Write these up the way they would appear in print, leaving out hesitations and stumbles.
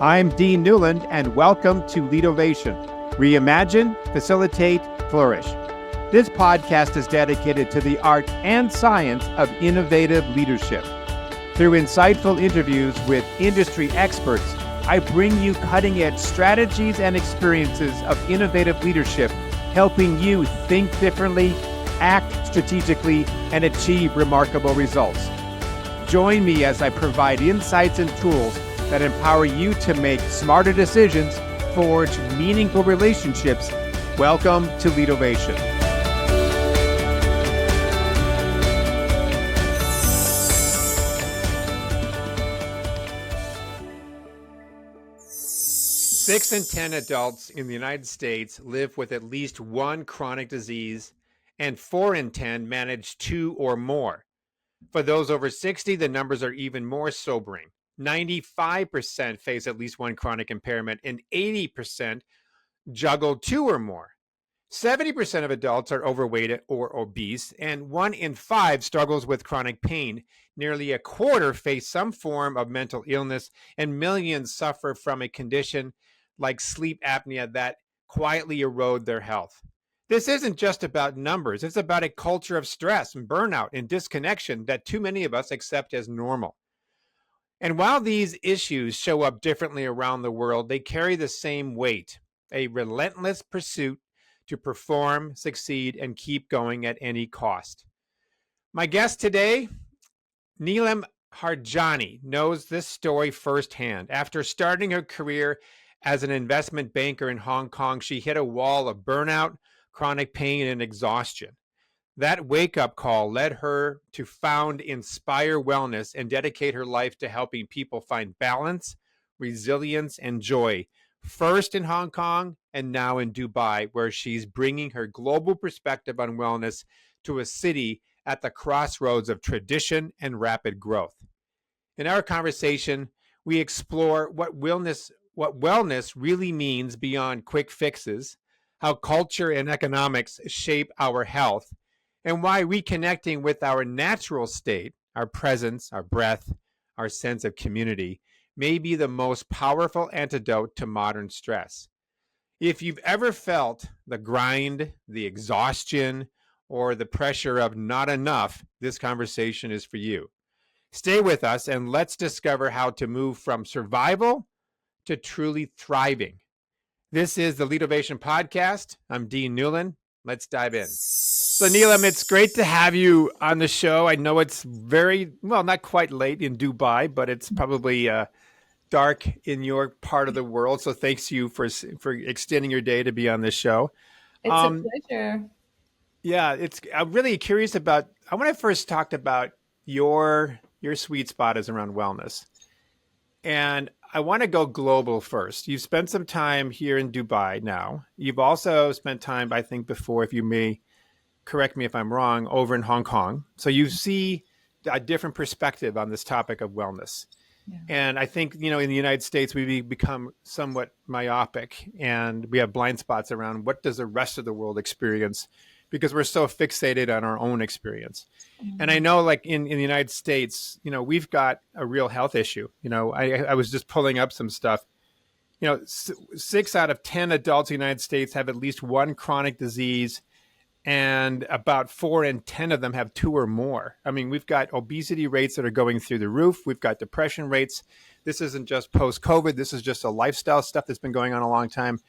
I'm Dean Newland, and welcome to Leadovation. Reimagine, facilitate, flourish. This podcast is dedicated to the art and science of innovative leadership. Through insightful interviews with industry experts, I bring you cutting-edge strategies and experiences of innovative leadership, helping you think differently, act strategically, and achieve remarkable results. Join me as I provide insights and tools that empower you to make smarter decisions, forge meaningful relationships. Welcome to Leadovation. Six in 10 adults in the United States live with at least one chronic disease, and 4 in 10 manage 2 or more. For those over 60, the numbers are even more sobering. 95% face at least one chronic impairment, and 80% juggle 2 or more. 70% of adults are overweight or obese, and 1 in 5 struggles with chronic pain. Nearly a quarter face some form of mental illness, and millions suffer from a condition like sleep apnea that quietly erode their health. This isn't just about numbers. It's about a culture of stress and burnout and disconnection that too many of us accept as normal. And while these issues show up differently around the world, they carry the same weight, a relentless pursuit to perform, succeed, and keep going at any cost. My guest today, Neelam Harjani, knows this story firsthand. After starting her career as an investment banker in Hong Kong, she hit a wall of burnout, chronic pain, and exhaustion. That wake-up call led her to found Inspire Wellness and dedicate her life to helping people find balance, resilience, and joy, first in Hong Kong and now in Dubai, where she's bringing her global perspective on wellness to a city at the crossroads of tradition and rapid growth. In our conversation, we explore what wellness really means beyond quick fixes, how culture and economics shape our health, and why reconnecting with our natural state, our presence, our breath, our sense of community, may be the most powerful antidote to modern stress. If you've ever felt the grind, the exhaustion, or the pressure of not enough, this conversation is for you. Stay with us and let's discover how to move from survival to truly thriving. This is the Leadovation Podcast. I'm Dean Newland. Let's dive in. So Neelam, it's great to have you on the show. I know it's not quite late in Dubai, but it's probably dark in your part of the world. So thanks to you for extending your day to be on this show. It's a pleasure. Yeah, I'm really curious about. When I first talked about your sweet spot is around wellness, and I want to go global first. You've spent some time here in Dubai now. You've also spent time, I think, before, if you may correct me if I'm wrong, over in Hong Kong. So you see a different perspective on this topic of wellness. Yeah. And I think, in the United States, we've become somewhat myopic and we have blind spots around what does the rest of the world experience because we're so fixated on our own experience. Mm-hmm. And I know like in the United States, we've got a real health issue. I was just pulling up some stuff. 6 out of 10 adults in the United States have at least one chronic disease, and about 4 in 10 of them have 2 or more. I mean, we've got obesity rates that are going through the roof. We've got depression rates. This isn't just post-COVID. This is just a lifestyle stuff that's been going on a long time.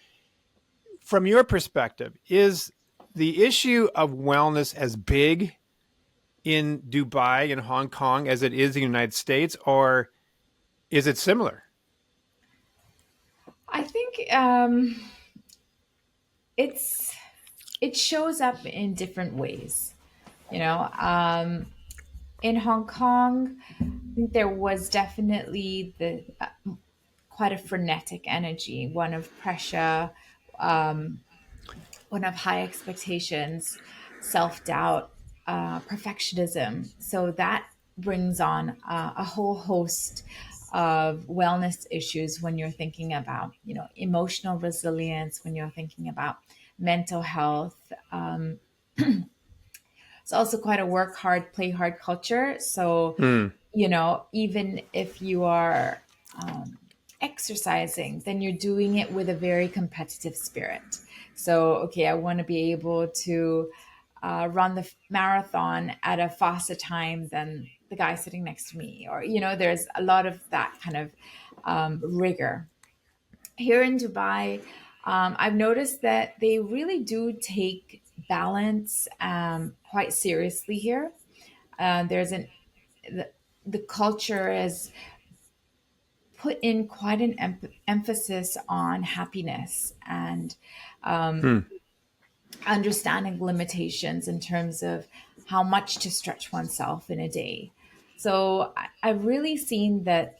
From your perspective, is the issue of wellness as big in Dubai and Hong Kong as it is in the United States, or is it similar? I think it shows up in different ways. In Hong Kong, I think there was definitely quite a frenetic energy, one of pressure, one of high expectations, self-doubt, perfectionism. So that brings on a whole host of wellness issues when you're thinking about, emotional resilience, when you're thinking about mental health. It's also quite a work hard, play hard culture. So, even if you are exercising, then you're doing it with a very competitive spirit. So, okay, I want to be able to run the marathon at a faster time than the guy sitting next to me, or there's a lot of that kind of rigor. Here in Dubai, I've noticed that they really do take balance quite seriously here. There's an the culture is put in quite an emphasis on happiness and Hmm. understanding limitations in terms of how much to stretch oneself in a day. So I've really seen that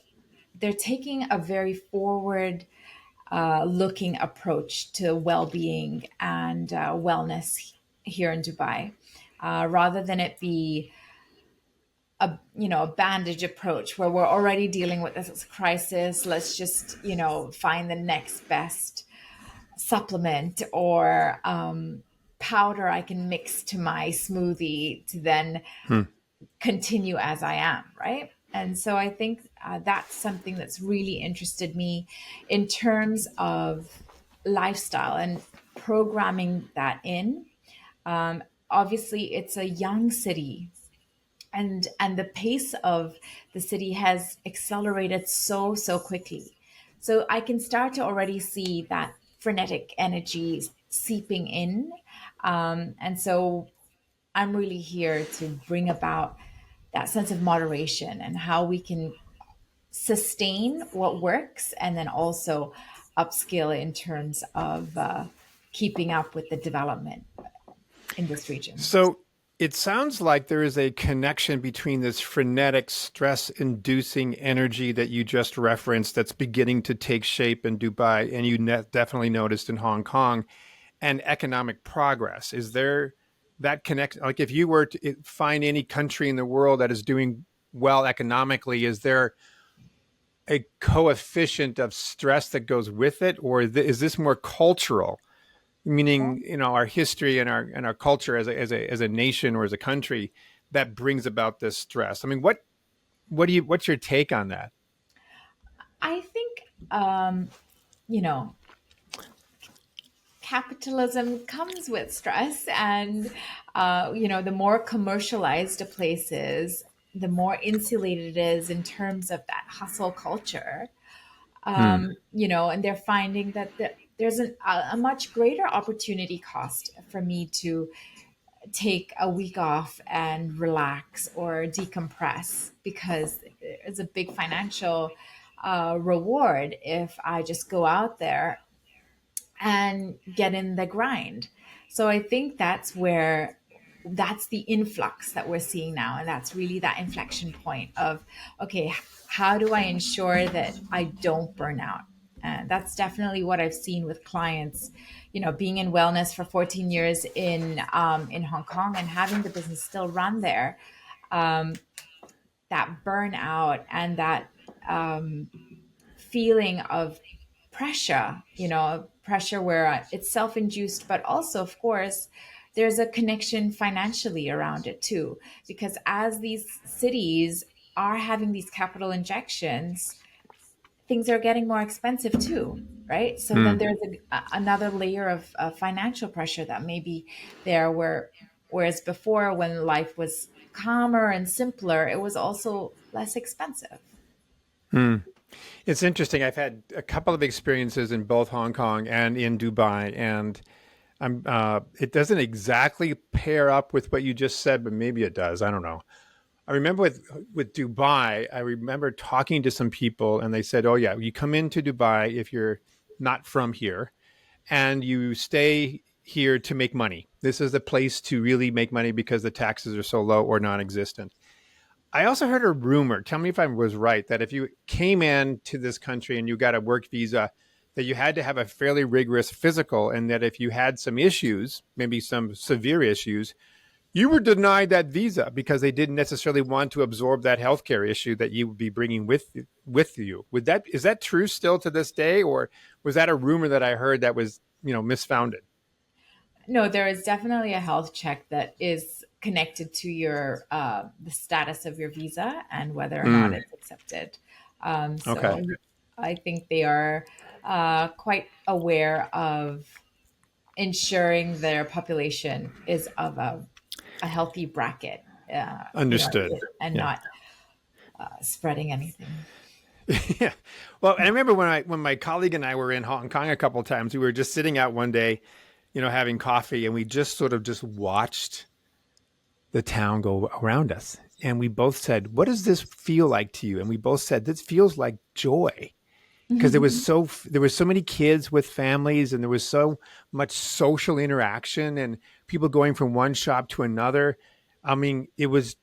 they're taking a very forward looking approach to well-being and wellness here in Dubai, rather than it be a bandage approach where we're already dealing with this crisis. Let's just find the next best supplement or powder I can mix to my smoothie to then Hmm. continue as I am, right? And so I think that's something that's really interested me in terms of lifestyle and programming that in. Obviously, it's a young city, and the pace of the city has accelerated so quickly. So I can start to already see that frenetic energy seeping in, and so I'm really here to bring about that sense of moderation and how we can sustain what works and then also upskill in terms of keeping up with the development in this region. So it sounds like there is a connection between this frenetic, stress inducing energy that you just referenced that's beginning to take shape in Dubai, and you definitely noticed in Hong Kong, and economic progress. Is there that connection? Like, if you were to find any country in the world that is doing well economically, is there a coefficient of stress that goes with it, or is this more cultural? Meaning, our history and our culture as a nation or as a country that brings about this stress. I mean, what's your take on that? I think, you know, capitalism comes with stress, and the more commercialized a place is, the more insulated it is in terms of that hustle culture. Hmm. And they're finding that there's a much greater opportunity cost for me to take a week off and relax or decompress, because it's a big financial reward if I just go out there and get in the grind. So I think that's the influx that we're seeing now. And that's really that inflection point of, okay, how do I ensure that I don't burn out? And that's definitely what I've seen with clients, being in wellness for 14 years in Hong Kong and having the business still run there. That burnout and that feeling of pressure, pressure where it's self induced, but also, of course, there's a connection financially around it too. Because as these cities are having these capital injections, things are getting more expensive too, right? So then Hmm. there's another layer of financial pressure that may be there, whereas before, when life was calmer and simpler, it was also less expensive. Hmm. It's interesting. I've had a couple of experiences in both Hong Kong and in Dubai, and it doesn't exactly pair up with what you just said, but maybe it does. I don't know. I remember with Dubai, I remember talking to some people, and they said, "Oh yeah, you come into Dubai if you're not from here, and you stay here to make money. This is the place to really make money because the taxes are so low or non-existent." I also heard a rumor, tell me if I was right, that if you came in to this country and you got a work visa, that you had to have a fairly rigorous physical, and that if you had some issues, maybe some severe issues, you were denied that visa because they didn't necessarily want to absorb that healthcare issue that you would be bringing with you. Is that true still to this day, or was that a rumor that I heard that was misfounded? No, there is definitely a health check that is connected to your the status of your visa and whether or not Mm, it's accepted. So okay. I think they are quite aware of ensuring their population is of a healthy bracket, Understood. and Yeah. not spreading anything. Yeah. Well, I remember when my colleague and I were in Hong Kong a couple of times, we were just sitting out one day, having coffee, and we just sort of just watched the town go around us. And we both said, "What does this feel like to you?" And we both said, "This feels like joy." Because there was so many kids with families, and there was so much social interaction and people going from one shop to another. I mean, it was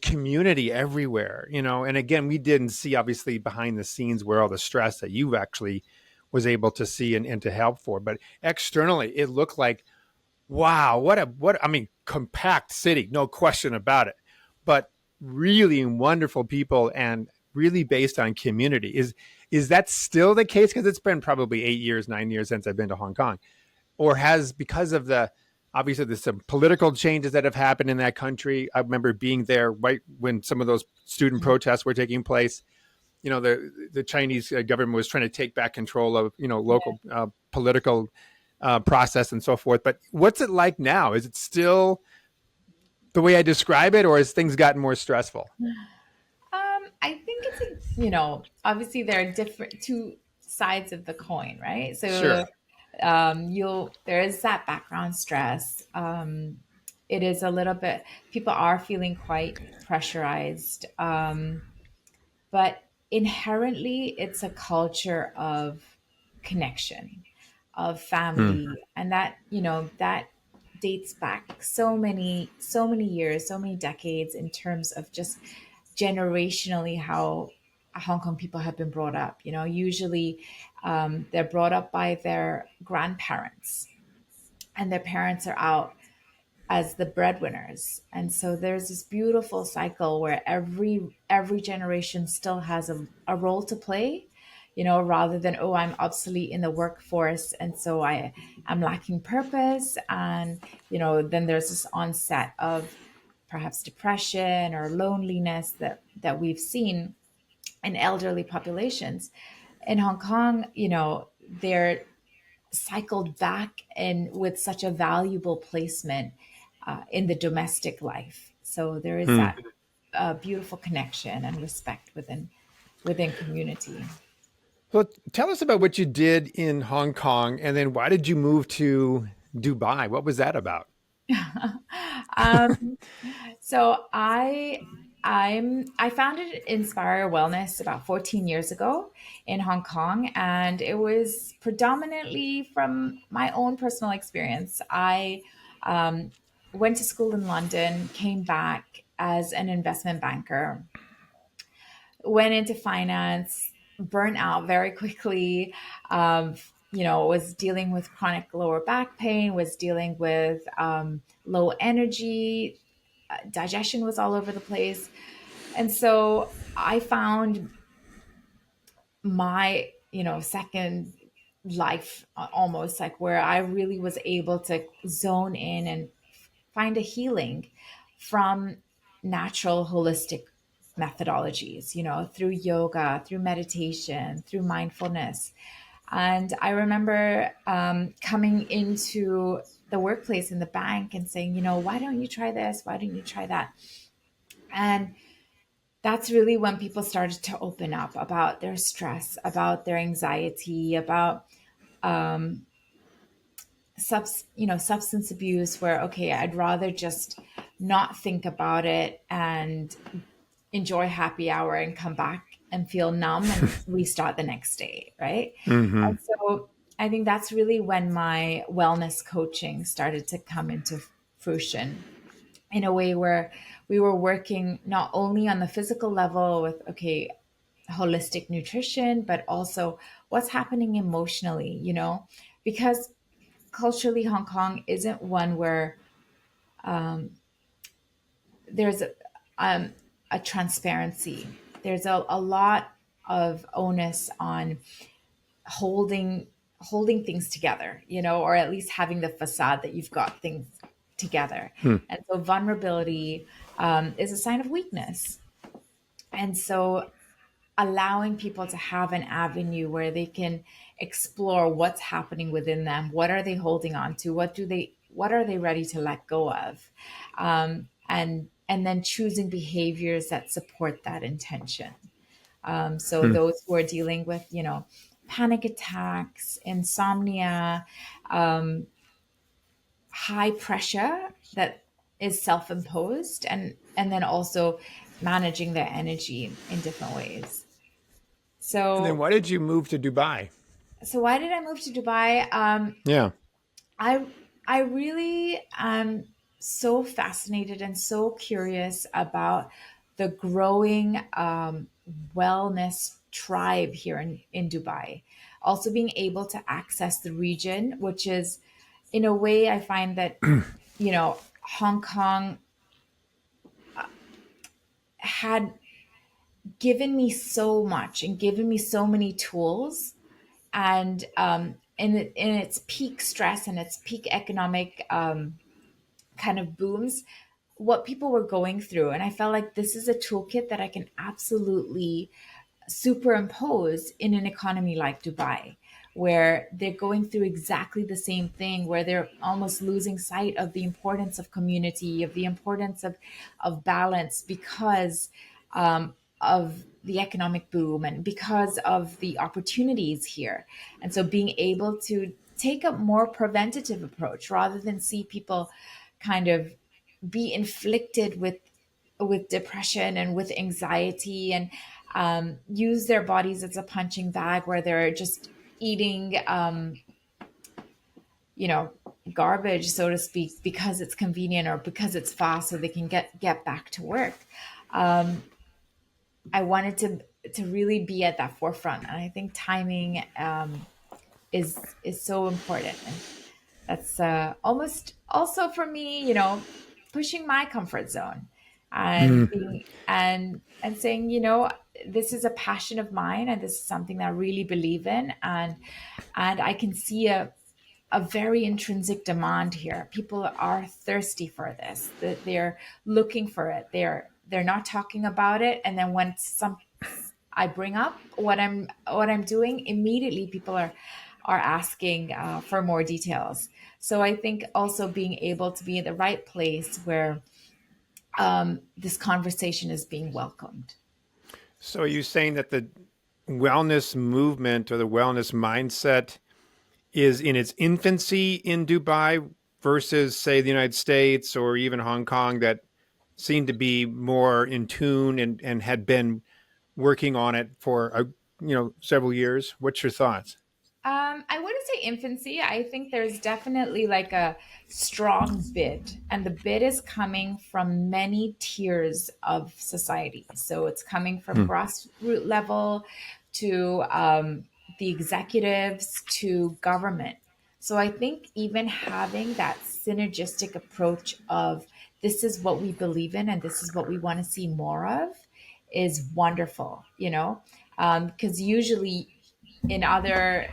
community everywhere, and again, we didn't see obviously behind the scenes where all the stress that you actually was able to see and to help for, but externally it looked like, wow, what I mean, compact city, no question about it. But really wonderful people and really based on community. Is that still the case? Because it's been probably 8 years, 9 years since I've been to Hong Kong. Or has, because of the obviously there's some political changes that have happened in that country. I remember being there right when some of those student protests were taking place. The Chinese government was trying to take back control of local political process and so forth. But what's it like now? Is it still the way I describe it, or has things gotten more stressful? I think it's obviously there are different two sides of the coin, right? So Sure. you'll there is that background stress. It is a little bit, people are feeling quite pressurized, but inherently it's a culture of connection, of Hmm. family, and that dates back so many years, so many decades, in terms of just generationally how Hong Kong people have been brought up. Usually they're brought up by their grandparents, and their parents are out as the breadwinners. And so there's this beautiful cycle where every generation still has a role to play, rather than, oh, I'm obsolete in the workforce, and so I'm lacking purpose. And then there's this onset of perhaps depression or loneliness that we've seen in elderly populations. In Hong Kong, they're cycled back and with such a valuable placement in the domestic life. So there is Hmm. that beautiful connection and respect within community. So tell us about what you did in Hong Kong, and then why did you move to Dubai? What was that about? um, so I founded Inspire Wellness about 14 years ago in Hong Kong, and it was predominantly from my own personal experience. I um, went to school in London, came back as an investment banker, went into finance, burnt out very quickly. Was dealing with chronic lower back pain, was dealing with low energy, digestion was all over the place. And so I found my, second life, almost like, where I really was able to zone in and find a healing from natural holistic methodologies, through yoga, through meditation, through mindfulness. And I remember coming into the workplace in the bank and saying, why don't you try this? Why don't you try that? And that's really when people started to open up about their stress, about their anxiety, about substance abuse, where, okay, I'd rather just not think about it and enjoy happy hour and come back and feel numb and restart the next day, right? Hmm. And so I think that's really when my wellness coaching started to come into fruition, in a way where we were working not only on the physical level with, okay, holistic nutrition, but also what's happening emotionally, because culturally Hong Kong isn't one where there's um, a transparency. There's a lot of onus on holding things together, or at least having the facade that you've got things together. Hmm. And so vulnerability is a sign of weakness. And so allowing people to have an avenue where they can explore what's happening within them. What are they holding on to? What are they ready to let go of? And then choosing behaviors that support that intention. So Hmm. those who are dealing with, panic attacks, insomnia, um, high pressure that is self-imposed, and then also managing their energy in different ways. And then So why did you move to Dubai? so why did I move to Dubai? Yeah. I I really am so fascinated and so curious about the growing wellness tribe here in Dubai. Also being able to access the region, which is in a way I find that, Hong Kong had given me so much and given me so many tools, and in its peak stress and its peak economic kind of booms, what people were going through. And I felt like this is a toolkit that I can absolutely superimpose in an economy like Dubai, where they're going through exactly the same thing, where they're almost losing sight of the importance of community, of the importance of balance, because of the economic boom and because of the opportunities here. And so being able to take a more preventative approach rather than see people kind of be inflicted with depression and with anxiety, and use their bodies as a punching bag where they're just eating you know garbage, so to speak, because it's convenient or because it's fast so they can get back to work. um, I wanted to really be at that forefront, and I think timing is so important. And that's almost also for me, pushing my comfort zone and Mm. being and saying, this is a passion of mine and this is something that I really believe in, and I can see a very intrinsic demand here. People are thirsty for this. That they're looking for it. They're not talking about it, and then when I bring up what I'm doing, immediately people are asking for more details. So I think also being able to be in the right place where this conversation is being welcomed. So are you saying that the wellness movement or the wellness mindset is in its infancy in Dubai versus, say, the United States or even Hong Kong that seemed to be more in tune and had been working on it for several years? What's your thoughts? I wouldn't say infancy. I think there's definitely like a strong bid, and the bid is coming from many tiers of society. So it's coming from Hmm. grassroots level to the executives to government. So I think even having that synergistic approach of this is what we believe in and this is what we want to see more of is wonderful, because usually in other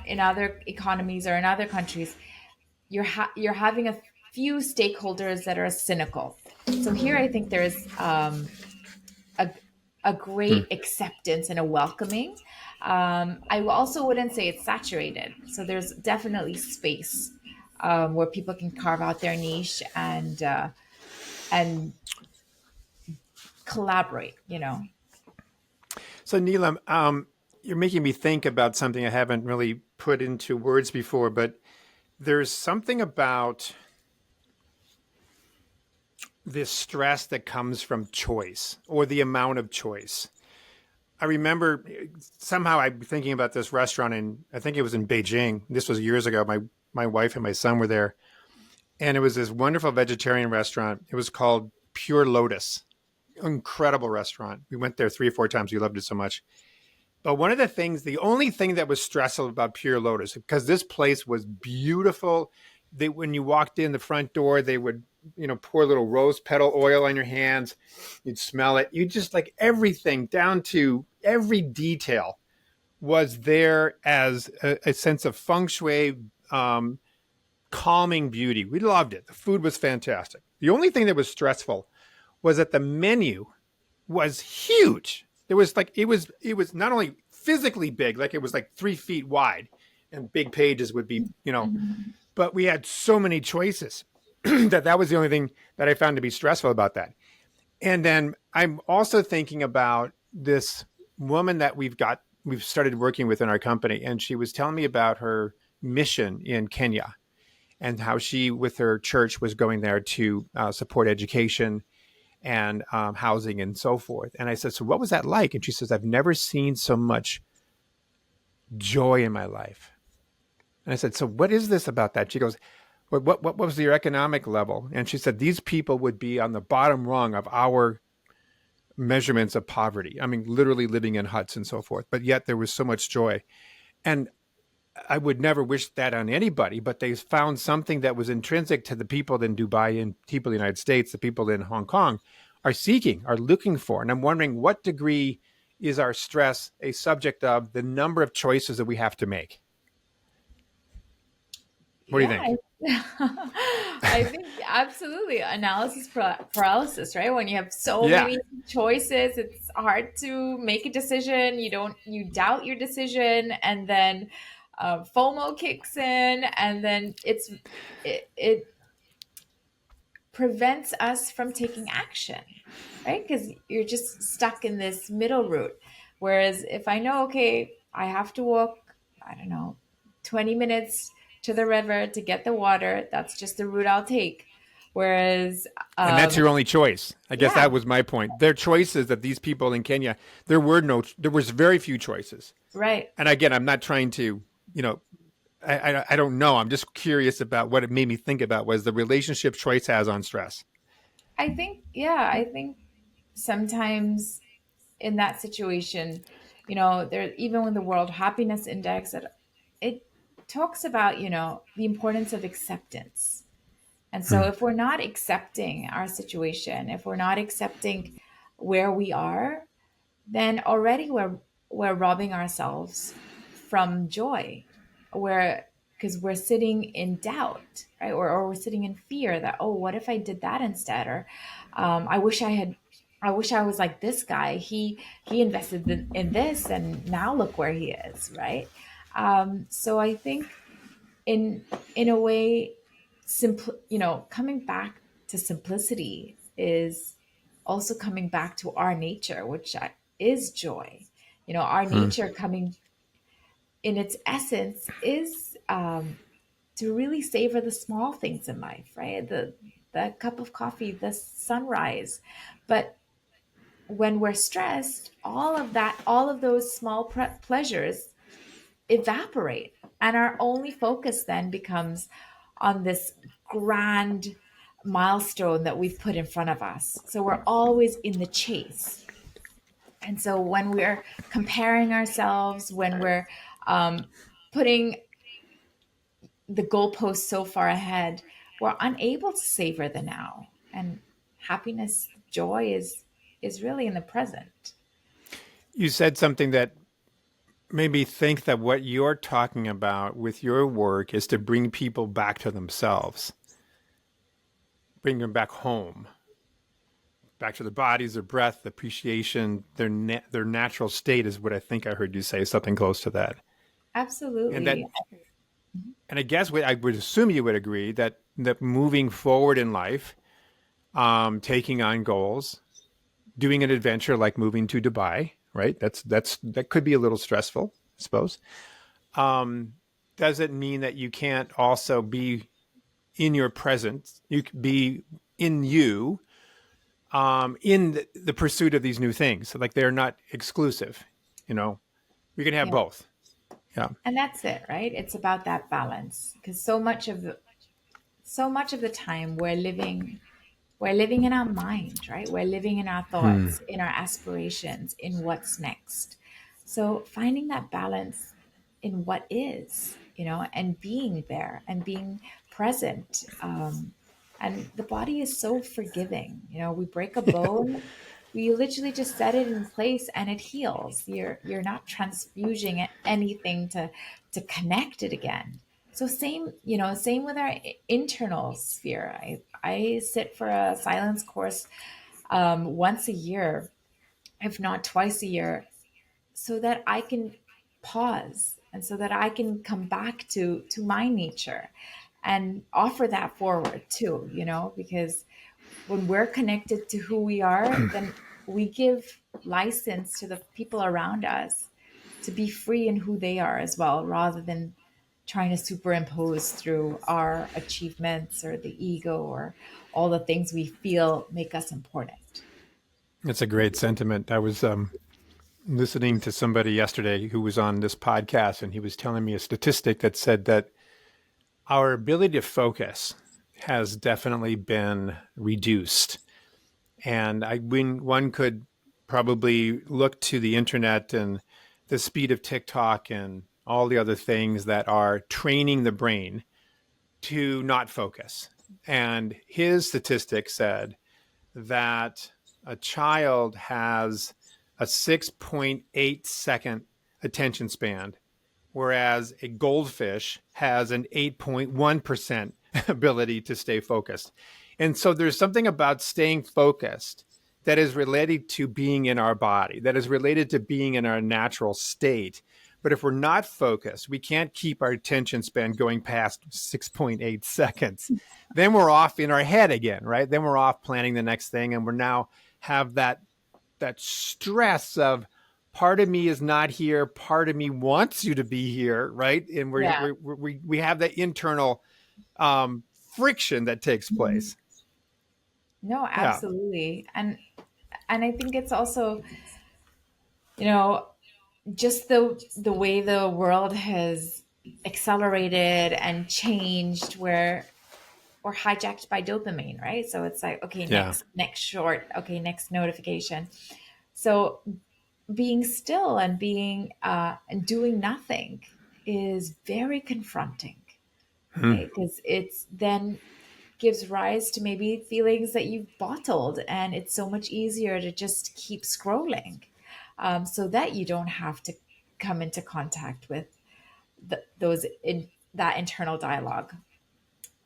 economies or in other countries, you're having a few stakeholders that are cynical. So here, I think there's a a Hmm. great acceptance and a welcoming. I also wouldn't say it's saturated. So there's definitely space where people can carve out their niche and collaborate. So, Neelam, you're making me think about something I haven't really put into words before, but there's something about this stress that comes from choice or the amount of choice. I remember somehow I'm thinking about this restaurant in, I think it was in Beijing. This was years ago. My wife and my son were there, and it was this wonderful vegetarian restaurant. It was called Pure Lotus. Incredible restaurant. We went there 3 or 4 times. We loved it so much. But one of the things, the only thing that was stressful about Pure Lotus, because this place was beautiful. When you walked in the front door, they would, pour a little rose petal oil on your hands. You'd smell it. You just like everything down to every detail was there as a sense of feng shui, um, calming beauty. We loved it. The food was fantastic. The only thing that was stressful was that the menu was huge. There was like it was not only physically big, like it was like 3 feet wide, and big pages would be, Mhm. but we had so many choices that was the only thing that I found to be stressful about that. And then I'm also thinking about this woman that we've started working with in our company, and she was telling me about her mission in Kenya and how she, with her church, was going there to support education and housing and so forth. And I said, "So what was that like?" And she says, "I've never seen so much joy in my life." And I said, "So what is this about that?" She goes, what was your economic level?" And she said, "These people would be on the bottom rung of our measurements of poverty. I mean, literally living in huts and so forth. But yet there was so much joy." And I would never wish that on anybody, but they found something that was intrinsic to the people in Dubai and people in the United States, the people in Hong Kong are seeking, are looking for. And I'm wondering, what degree is our stress a subject of the number of choices that we have to make? What do you Yeah, think? I think absolutely analysis paralysis, right? When you have so Yeah. many choices, it's hard to make a decision. You doubt your decision, and then FOMO kicks in, and then it prevents us from taking action, right? Because you're just stuck in this middle route. Whereas if I know, okay, I have to walk, I don't know, 20 minutes to the river to get the water, that's just the route I'll take. Whereas, And that's your only choice. I guess yeah, that was my point. Their choices that these people in Kenya, there was very few choices. right. And again, I'm not trying to, you know, I don't know. I'm just curious about what it made me think about was the relationship choice has on stress. I think sometimes in that situation, there even with the World Happiness Index, it talks about, the importance of acceptance. And so Hmm. if we're not accepting our situation, if we're not accepting where we are, then already we're robbing ourselves from joy. We're Because we're sitting in doubt, right? Or we're sitting in fear that, oh, what if I did that instead? Or I wish I was like this guy. He invested in this, and now look where he is, right? So I think in a way, coming back to simplicity is also coming back to our nature, which is joy. Our Hmm. nature coming in its essence is to really savor the small things in life, right? The cup of coffee, the sunrise. But when we're stressed, all of those small pleasures evaporate, and our only focus then becomes on this grand milestone that we've put in front of us. So we're always in the chase. And so when we're comparing ourselves, when we're um, putting the goalposts so far ahead, we're unable to savor the now. And happiness, joy is really in the present. You said something that made me think that what you're talking about with your work is to bring people back to themselves, bring them back home, back to their bodies, their breath, appreciation, their natural state is what I think I heard you say, something close to that. And that Absolutely. and I guess I would assume you would agree that moving forward in life, taking on goals, doing an adventure like moving to Dubai, right? That could be a little stressful, I suppose. Um, doesn't mean that you can't also be in your present. You could be in you, in the pursuit of these new things. So like they're not exclusive. You know, we can have Yeah. both. Yeah. And that's it, right? It's about that balance, because so much of the time we're living in our mind, right? We're living in our Hmm. thoughts, in our aspirations, in what's next. So finding that balance in what is, and being there and being present. And the body is so forgiving. We break a bone, we literally just set it in place and it heals. You're not transfusing anything to connect it again. So same with our internal sphere. I sit for a silence course once a year, if not twice a year, so that I can pause and so that I can come back to my nature and offer that forward too, because when we're connected to who we are, then we give license to the people around us to be free in who they are as well, rather than trying to superimpose through our achievements or the ego or all the things we feel make us important. It's a great sentiment. I was listening to somebody yesterday who was on this podcast, and he was telling me a statistic that said that our ability to focus has definitely been reduced. And when one could probably look to the internet and the speed of TikTok and all the other things that are training the brain to not focus. And his statistic said that a child has a 6.8-second attention span, whereas a goldfish has an 8.1% ability to stay focused. And so there's something about staying focused that is related to being in our body, that is related to being in our natural state. But if we're not focused, we can't keep our attention span going past 6.8 seconds. Then we're off in our head again, right? Then we're off planning the next thing, and we're now have that stress of part of me is not here, part of me wants you to be here, right? And Yeah. we have that internal friction that takes place. No, Yeah. absolutely. And I think it's also, you know, just the way the world has accelerated and changed, where we're hijacked by dopamine, right? So it's like, okay, Yeah. next short, okay, next notification. So being still and being and doing nothing is very confronting, Hmm. right? Because it's then gives rise to maybe feelings that you've bottled, and it's so much easier to just keep scrolling, so that you don't have to come into contact with those in that internal dialogue.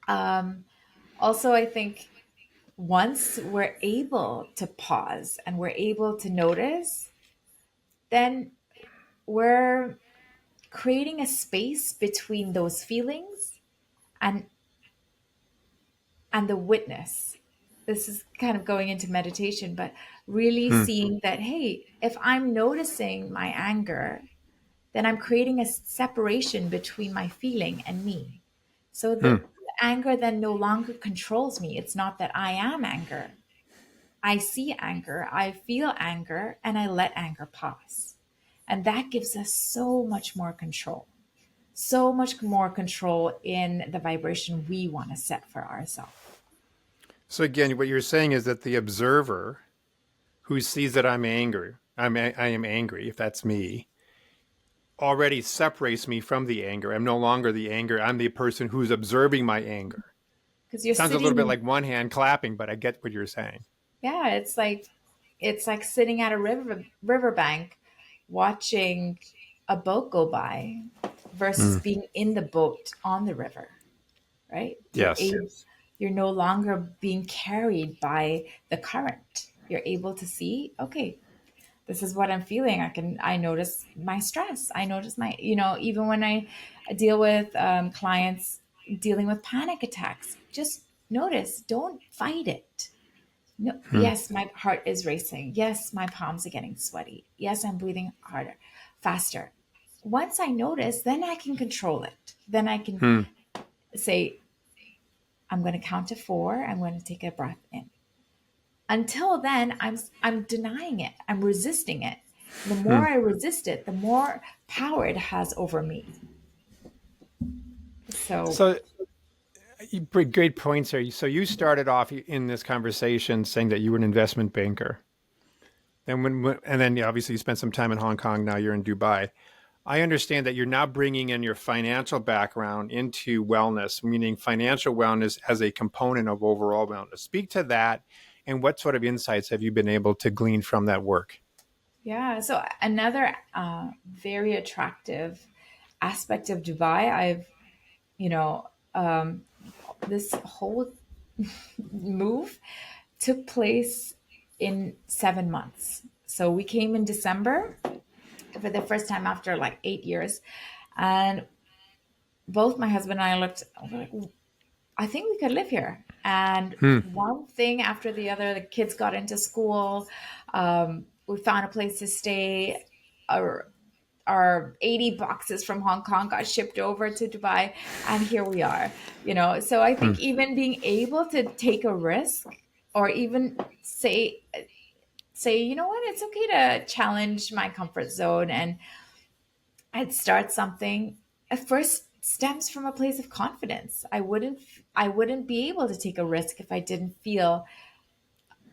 um, Also, I think once we're able to pause and we're able to notice, then we're creating a space between those feelings and the witness. This is kind of going into meditation, but really Hmm. seeing that, hey, if I'm noticing my anger, then I'm creating a separation between my feeling and me. So Hmm. the anger then no longer controls me. It's not that I am anger. I see anger, I feel anger, and I let anger pass. And that gives us so much more control, so much more control in the vibration we want to set for ourselves. So again, what you're saying is that the observer who sees that I'm angry, I am angry, if that's me, already separates me from the anger. I'm no longer the anger. I'm the person who's observing my anger. Because you're Sounds a little sitting bit in, like one hand clapping, but I get what you're saying. yeah, it's like sitting at a riverbank watching a boat go by versus Hmm. being in the boat on the river, right? Yes. You're no longer being carried by the current. You're able to see, okay, this is what I'm feeling. I notice my stress. I notice my, even when I deal with clients dealing with panic attacks, just notice, don't fight it. No, Hmm. yes, my heart is racing. Yes, my palms are getting sweaty. Yes, I'm breathing harder, faster. Once I notice, then I can control it. Then I can Hmm. say, I'm going to count to four. I'm going to take a breath in. Until then, I'm denying it. I'm resisting it. The Hmm. more I resist it, the more power it has over me. So So you bring great points here. So you started off in this conversation saying that you were an investment banker. And then obviously you spent some time in Hong Kong. Now you're in Dubai. I understand that you're now bringing in your financial background into wellness, meaning financial wellness as a component of overall wellness. Speak to that, and what sort of insights have you been able to glean from that work? yeah, so another very attractive aspect of Dubai, you know, um, this whole move took place in 7 months. So we came in December for the first time after like 8 years. And both my husband and I looked, we're like, I think we could live here. And Hmm. one thing after the other, the kids got into school. We found a place to stay. Our 80 boxes from Hong Kong got shipped over to Dubai, and here we are. So I Hmm. think even being able to take a risk, or even say, you know what, it's okay to challenge my comfort zone and I'd start something, at first stems from a place of confidence. I wouldn't be able to take a risk if I didn't feel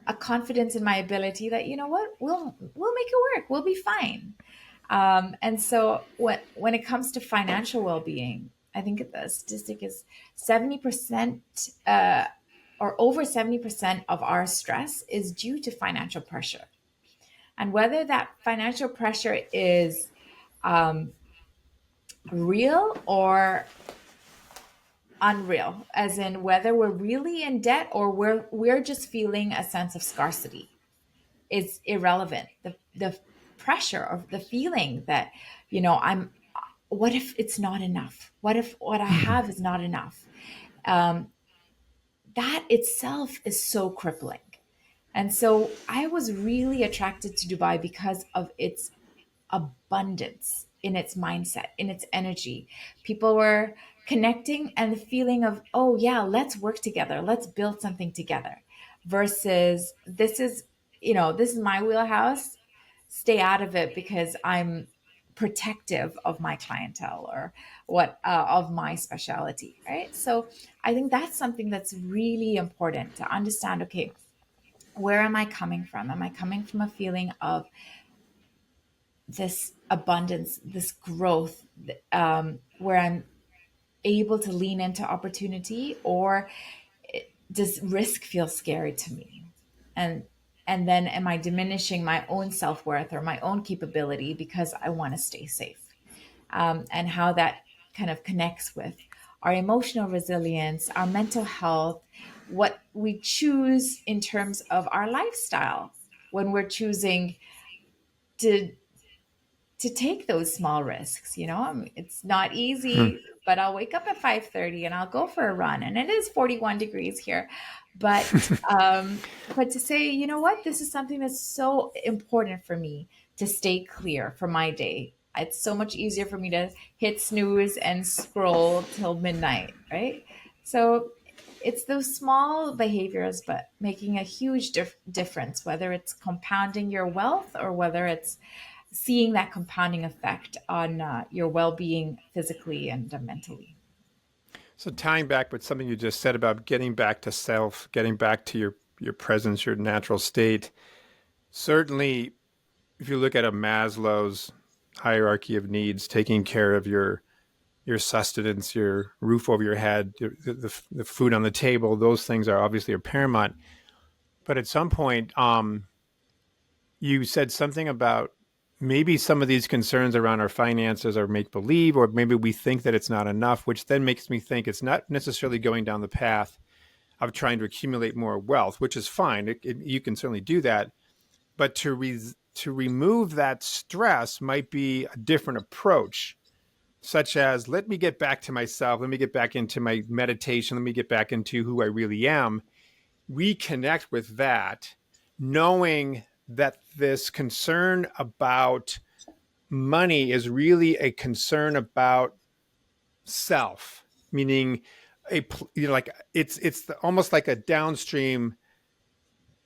a confidence in my ability that, you know what, we'll make it work. We'll be fine. And so when it comes to financial well-being, I think the statistic is 70% or over 70% of our stress is due to financial pressure. And whether that financial pressure is um, real or unreal, as in whether we're really in debt or we're just feeling a sense of scarcity, is irrelevant. The pressure of the feeling that, I'm what if it's not enough? What if what I have is not enough? Um, that itself is so crippling. And so I was really attracted to Dubai because of its abundance, in its mindset, in its energy. People were connecting, and the feeling of, oh, yeah, let's work together, let's build something together, versus this is my wheelhouse. Stay out of it because I'm protective of my clientele, or what of my specialty, right? So I think that's something that's really important to understand. Okay, where am I coming from? Am I coming from a feeling of this abundance, this growth, where I'm able to lean into opportunity, or does risk feel scary to me? And and then am I diminishing my own self-worth or my own capability because I want to stay safe? And how that kind of connects with our emotional resilience, our mental health, what we choose in terms of our lifestyle when we're choosing to take those small risks. It's not Hmm. easy, but I'll wake up at 5:30 and I'll go for a run, and it is 41 degrees here. But to say, you know what, this is something that's so important for me to stay clear for my day. It's so much easier for me to hit snooze and scroll till midnight, right? So it's those small behaviors, but making a huge difference, whether it's compounding your wealth or whether it's seeing that compounding effect on your well-being physically and mentally. So tying back with something you just said about getting back to self, getting back to your presence, your natural state. Certainly, if you look at a Maslow's hierarchy of needs, taking care of your sustenance, your roof over your head, the food on the table, those things are obviously paramount. But at some point, you said something about maybe some of these concerns around our finances are make believe, or maybe we think that it's not enough, which then makes me think it's not necessarily going down the path of trying to accumulate more wealth, which is fine. You can certainly do that, but to remove that stress might be a different approach, such as let me get back to myself, let me get back into my meditation, let me get back into who I really am, reconnect with that, knowing that this concern about money is really a concern about self, meaning like it's almost like a downstream,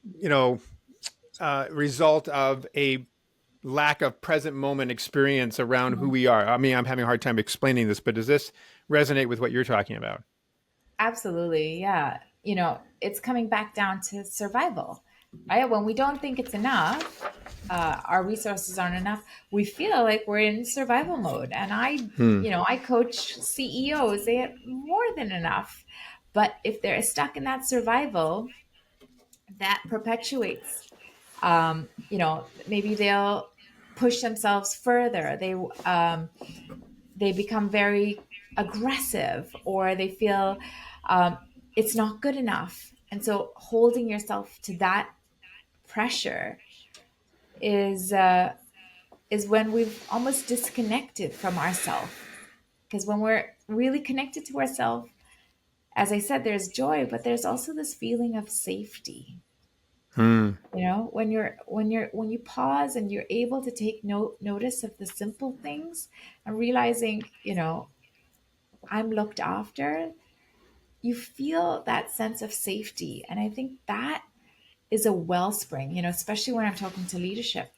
you know, result of a lack of present moment experience around who Mhm. we are. I mean, I'm having a hard time explaining this, but does this resonate with what you're talking about? Absolutely, yeah. It's coming back down to survival, right? When we don't think it's enough, our resources aren't enough, we feel like we're in survival mode. And Hmm. I coach CEOs, they have more than enough. But if they're stuck in that survival, that perpetuates, maybe they'll push themselves further. They become very aggressive, or they feel um, it's not good enough. And so holding yourself to that pressure is uh, is when we've almost disconnected from ourselves. Because when we're really connected to ourselves, as I said, there's joy, but there's also this feeling of safety. Hmm. You know, when you pause and you're able to take notice of the simple things and realizing, I'm looked after, you feel that sense of safety. And I think that is a wellspring, especially when I'm talking to leadership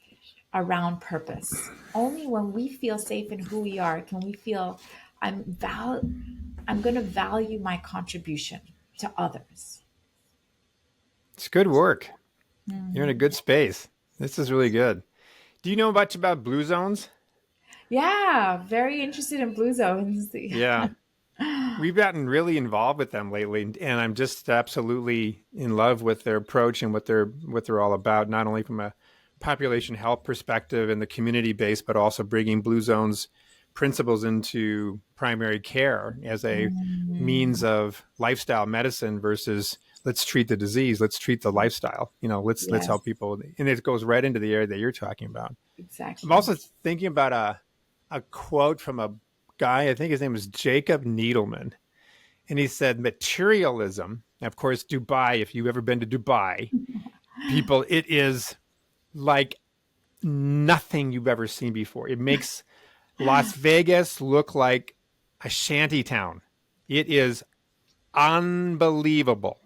around purpose. Only when we feel safe in who we are can we feel I'm going to value my contribution to others. It's good work. You're in a Mhm. good space. This is really good. Do you know much about blue zones? Yeah, very interested in blue zones. Yeah. We've gotten really involved with them lately, and I'm just absolutely in love with their approach and what they're all about. Not only from a population health perspective and the community base, but also bringing Blue Zones principles into primary care as a means Mm, of lifestyle medicine versus let's treat the disease, let's treat the lifestyle. Let's yes, help people, and it goes right into the area that you're talking about. I'm exactly. also thinking about a quote from a guy. I think his name was Jacob Needleman, and he said materialism. Of course, Dubai. If you've ever been to Dubai, people, it is like nothing you've ever seen before. It makes Las Vegas look like a shanty town. It is unbelievable.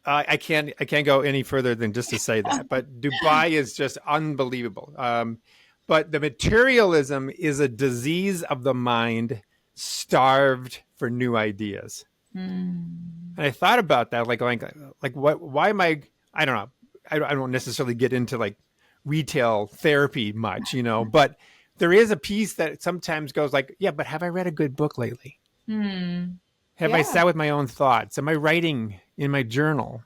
I can't go any further than just to say that. But Dubai is just unbelievable. But the materialism is a disease of the mind, starved for new ideas. Mm, And I thought about that, like what? Why am I? I don't know. I don't necessarily get into like retail therapy much, but there is a piece that sometimes goes like, yeah, but have I read a good book lately? mm, Have I yeah, sat with my own thoughts? Am I writing in my journal?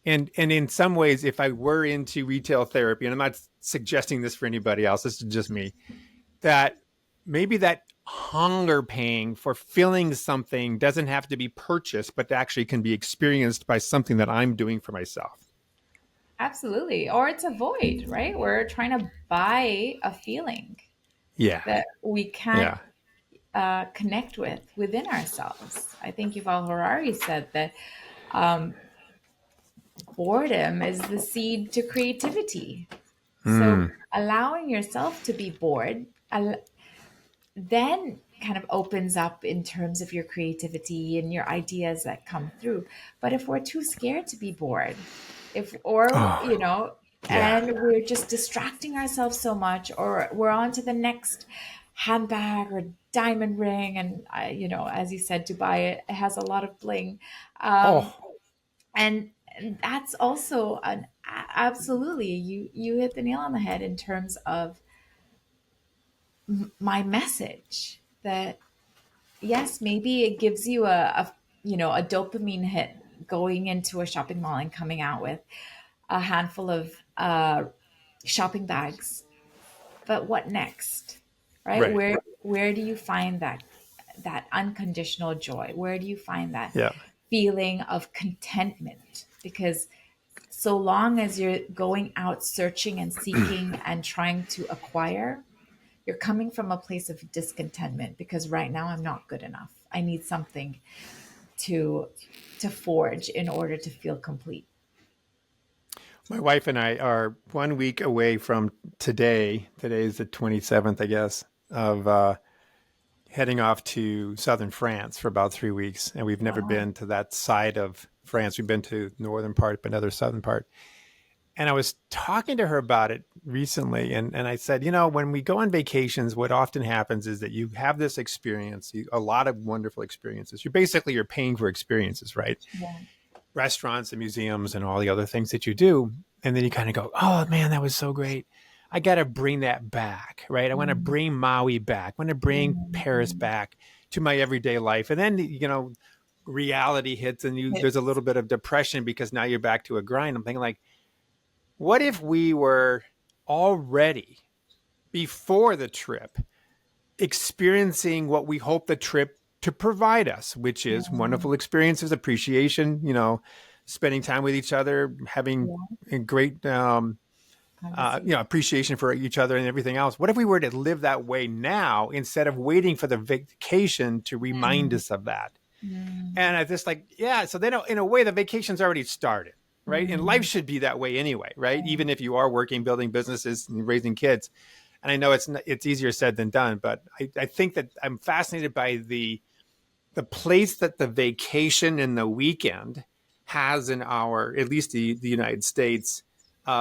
And in some ways, if I were into retail therapy, and I'm not suggesting this for anybody else, this is just me, that maybe that hunger pang for filling something doesn't have to be purchased, but actually can be experienced by something that I'm doing for myself. absolutely. Or it's a void, right? We're trying to buy a feeling Yeah. that we can't Yeah. connect with within ourselves. I think Yuval Harari said that um, boredom is the seed to creativity. So Mm. allowing yourself to be bored then kind of opens up in terms of your creativity and your ideas that come through. But if we're too scared to be bored, if or Oh, yeah. and we're just distracting ourselves so much, or we're on to the next handbag or diamond ring, and as you said, Dubai it has a lot of bling, um, Oh, and that's also absolutely you hit the nail on the head in terms of my message that yes, maybe it gives you a dopamine hit going into a shopping mall and coming out with a handful of shopping bags. But what next? Right? right. Where do you find that unconditional joy? Where do you find that Yeah. feeling of contentment? Because so long as you're going out searching and seeking and trying to acquire, you're coming from a place of discontentment because right now I'm not good enough. I need something to forge in order to feel complete. My wife and I are 1 week away from today. Today is the 27th, I guess, of heading off to southern France for about 3 weeks. And we've never Wow. been to that side of France. We've been to the northern part, but another southern part. And I was talking to her about it recently. And I said, when we go on vacations, what often happens is that you have this experience, a lot of wonderful experiences. You're paying for experiences, right? Yeah. Restaurants and museums and all the other things that you do. And then you kind of go, oh man, that was so great. I got to bring that back, right? I want to Mm, bring Maui back. I want to bring Paris mm, back to my everyday life. And then, reality hits and there's a little bit of depression because now you're back to a grind. I'm thinking like, what if we were already before the trip experiencing what we hope the trip to provide us, which is mm, wonderful experiences, appreciation, spending time with each other, having yeah. a great conversation. appreciation for each other and everything else. What if we were to live that way now instead of waiting for the vacation to remind Mm, us of that? mm, And I just like, yeah. So then in a way, the vacation's already started, right? And life mm, should be that way anyway, right? Even if you are working, building businesses and raising kids. And I know it's easier said than done, but I think that I'm fascinated by the place that the vacation and the weekend has in our, at least the United States,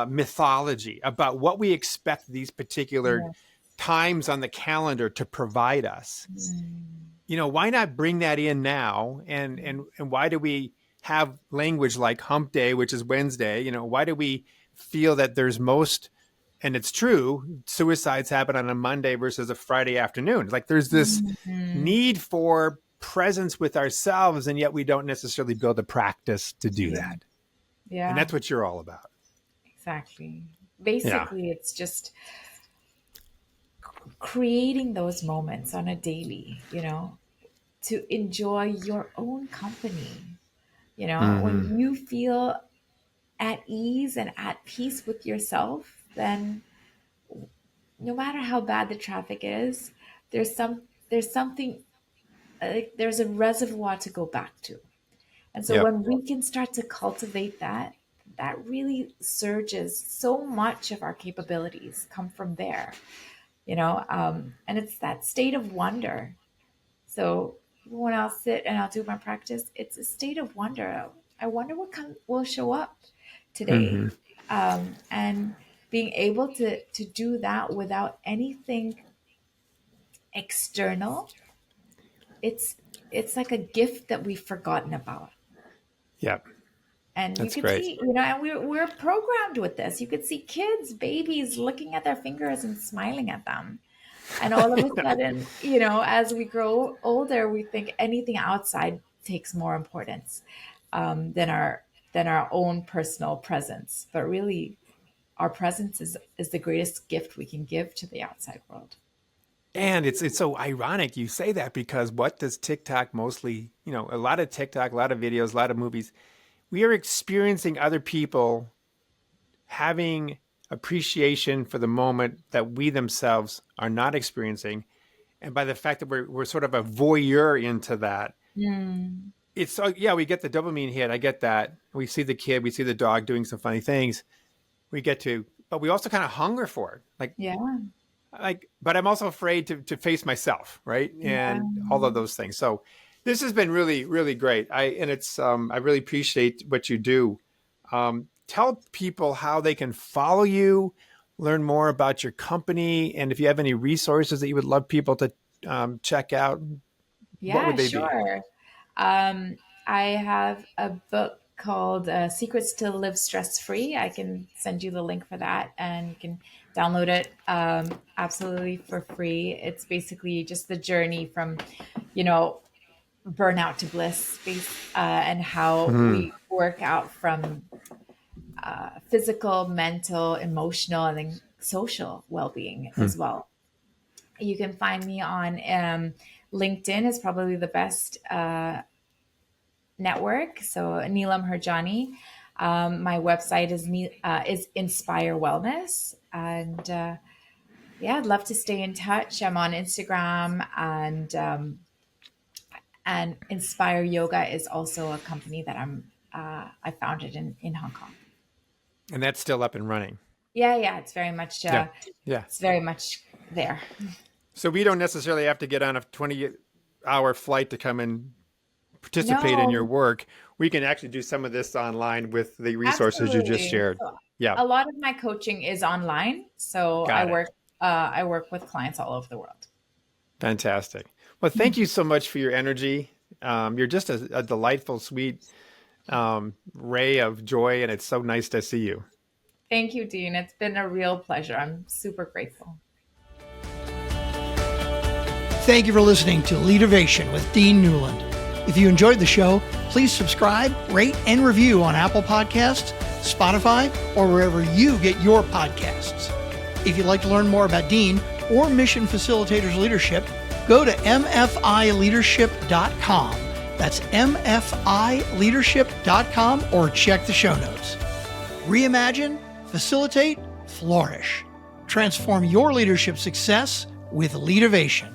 mythology about what we expect these particular yeah. times on the calendar to provide us. Mm, Why not bring that in now? And why do we have language like hump day, which is Wednesday? Why do we feel that there's most, and it's true, suicides happen on a Monday versus a Friday afternoon? Like there's this mm, need for presence with ourselves, and yet we don't necessarily build a practice to do yeah. that. And Yeah. that's what you're all about. Exactly. Yeah. Basically, it's just creating those moments on a daily, to enjoy your own company. When Mm-hmm. you feel at ease and at peace with yourself, then no matter how bad the traffic is, there's something, like there's a reservoir to go back to. And so Yep. when we can start to cultivate that, that really surges so much of our capabilities come from there, and it's that state of wonder. So when I'll sit and I'll do my practice, it's a state of wonder. I wonder what will show up today, Mm-hmm. and being able to do that without anything external, it's it's like a gift that we've forgotten about. Yep. And you That's could great. see, and we're programmed with this. You could see kids, babies looking at their fingers and smiling at them. And all of a sudden, as we grow older, we think anything outside takes more importance, than our own personal presence. But really, our presence is the greatest gift we can give to the outside world. And it's so ironic you say that, because what does TikTok mostly, a lot of TikTok, a lot of videos, a lot of movies, we are experiencing other people having appreciation for the moment that we themselves are not experiencing. And by the fact that we're sort of a voyeur into that, Mm, it's so, yeah, we get the dopamine hit. I get that. We see the kid, we see the dog doing some funny things. We get to, but we also kind of hunger for it. yeah, But I'm also afraid to face myself, right? yeah, And all of those things. So this has been really, really great. I really appreciate what you do. Tell people how they can follow you, learn more about your company, and if you have any resources that you would love people to check out, what yeah, would they be? sure. Um, I have a book called Secrets to Live Stress Free. I can send you the link for that, and you can download it, absolutely for free. It's basically just the journey from, you know, burnout to bliss, and how Hmm. we work out from physical, mental, emotional, and then social well being Hmm. as well. You can find me on LinkedIn is probably the best network. So Neelam Harjani. My website is Inspire Wellness, and yeah, I'd love to stay in touch. I'm on Instagram, and Inspire Yoga is also a company that I founded in Hong Kong. And that's still up and running. Yeah, yeah, Yeah. Yeah. it's very much there. So we don't necessarily have to get on a 20-hour flight to come and participate in your No, work. We can actually do some of this online with the resources you just absolutely. shared. So Yeah. a lot of my coaching is online, so Got it. I work with clients all over the world. Fantastic. Well, thank you so much for your energy. You're just a delightful, sweet ray of joy, and it's so nice to see you. Thank you, Dean. It's been a real pleasure. I'm super grateful. Thank you for listening to Leadervation with Dean Newlund. If you enjoyed the show, please subscribe, rate, and review on Apple Podcasts, Spotify, or wherever you get your podcasts. If you'd like to learn more about Dean or Mission Facilitators Leadership, go to mfileadership.com. That's mfileadership.com, or check the show notes. Reimagine, facilitate, flourish. Transform your leadership success with Leadovation.